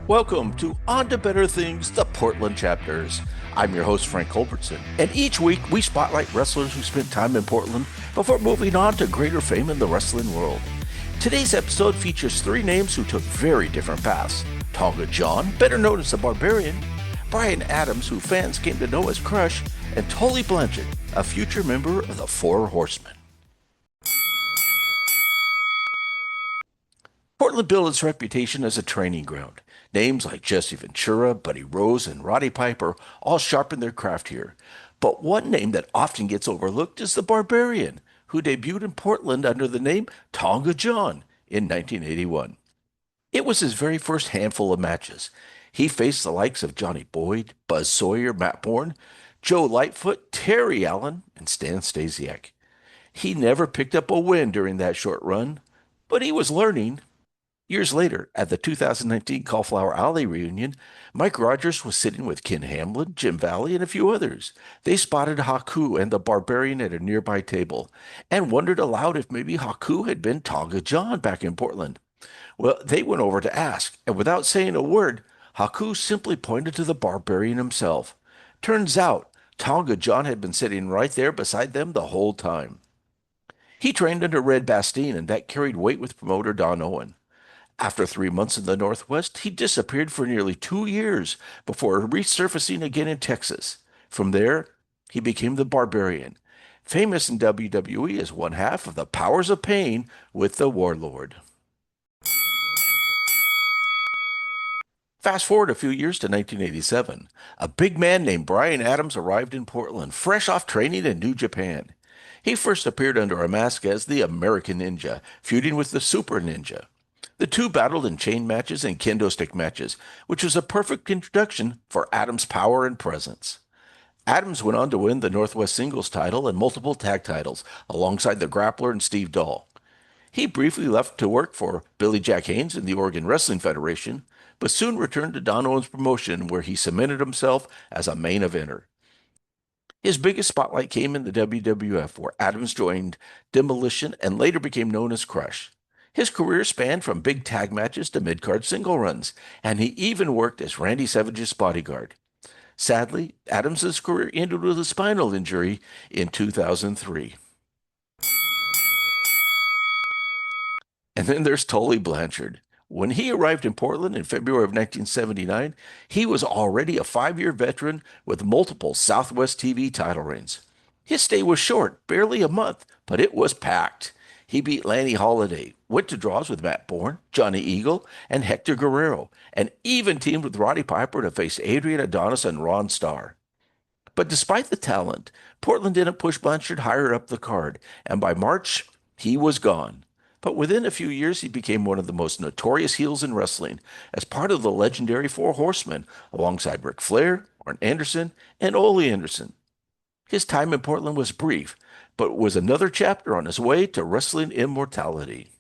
Welcome to On to Better Things, the Portland chapters. I'm your host, Frank Culbertson, and each week we spotlight wrestlers who spent time in Portland before moving on to greater fame in the wrestling world. Today's episode features three names who took very different paths. Tonga John, better known as the Barbarian, Bryan Adams, who fans came to know as Crush, and Tully Blanchard, a future member of the Four Horsemen. Portland built its reputation as a training ground. Names like Jesse Ventura, Buddy Rose, and Roddy Piper all sharpened their craft here. But one name that often gets overlooked is the Barbarian, who debuted in Portland under the name Tonga John in 1981. It was his very first handful of matches. He faced the likes of Johnny Boyd, Buzz Sawyer, Matt Bourne, Joe Lightfoot, Terry Allen, and Stan Stasiak. He never picked up a win during that short run, but he was learning. Years later, at the 2019 Cauliflower Alley reunion, Mike Rogers was sitting with Ken Hamlin, Jim Valley, and a few others. They spotted Haku and the Barbarian at a nearby table and wondered aloud if maybe Haku had been Tonga John back in Portland. Well, they went over to ask, and without saying a word, Haku simply pointed to the Barbarian himself. Turns out, Tonga John had been sitting right there beside them the whole time. He trained under Red Bastien, and that carried weight with promoter Don Owen. After 3 months in the Northwest, he disappeared for nearly 2 years before resurfacing again in Texas. From there, he became the Barbarian, famous in WWE as one half of the Powers of Pain with the Warlord. Fast forward a few years to 1987. A big man named Bryan Adams arrived in Portland, fresh off training in New Japan. He first appeared under a mask as the American Ninja, feuding with the Super Ninja. The two battled in chain matches and kendo stick matches, which was a perfect introduction for Adams' power and presence. Adams went on to win the Northwest Singles title and multiple tag titles, alongside the Grappler and Steve Dahl. He briefly left to work for Billy Jack Haynes in the Oregon Wrestling Federation, but soon returned to Don Owen's promotion, where he cemented himself as a main eventer. His biggest spotlight came in the WWF, where Adams joined Demolition and later became known as Crush. His career spanned from big tag matches to mid-card single runs, and he even worked as Randy Savage's bodyguard. Sadly, Adams' career ended with a spinal injury in 2003. And then there's Tully Blanchard. When he arrived in Portland in February of 1979, he was already a 5-year veteran with multiple Southwest TV title reigns. His stay was short, barely a month, but it was packed. He beat Lanny Holiday, went to draws with Matt Bourne, Johnny Eagle, and Hector Guerrero, and even teamed with Roddy Piper to face Adrian Adonis and Ron Starr. But despite the talent, Portland didn't push Blanchard higher up the card, and by March, he was gone. But within a few years, he became one of the most notorious heels in wrestling, as part of the legendary Four Horsemen, alongside Ric Flair, Arn Anderson, and Ole Anderson. His time in Portland was brief, but was another chapter on his way to wrestling immortality.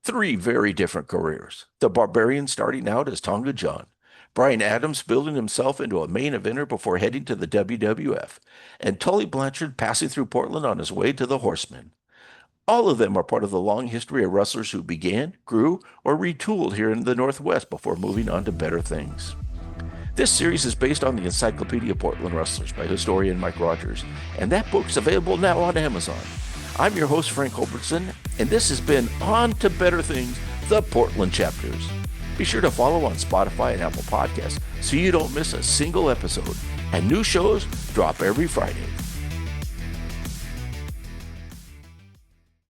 3 very different careers. The Barbarian starting out as Tonga John. Bryan Adams building himself into a main eventer before heading to the WWF. And Tully Blanchard passing through Portland on his way to the Horsemen. All of them are part of the long history of wrestlers who began, grew, or retooled here in the Northwest before moving on to better things. This series is based on the Encyclopedia of Portland Wrestlers by historian Mike Rogers, and that book's available now on Amazon. I'm your host, Frank Culbertson, and this has been On to Better Things, the Portland chapters. Be sure to follow on Spotify and Apple Podcasts so you don't miss a single episode, and new shows drop every Friday.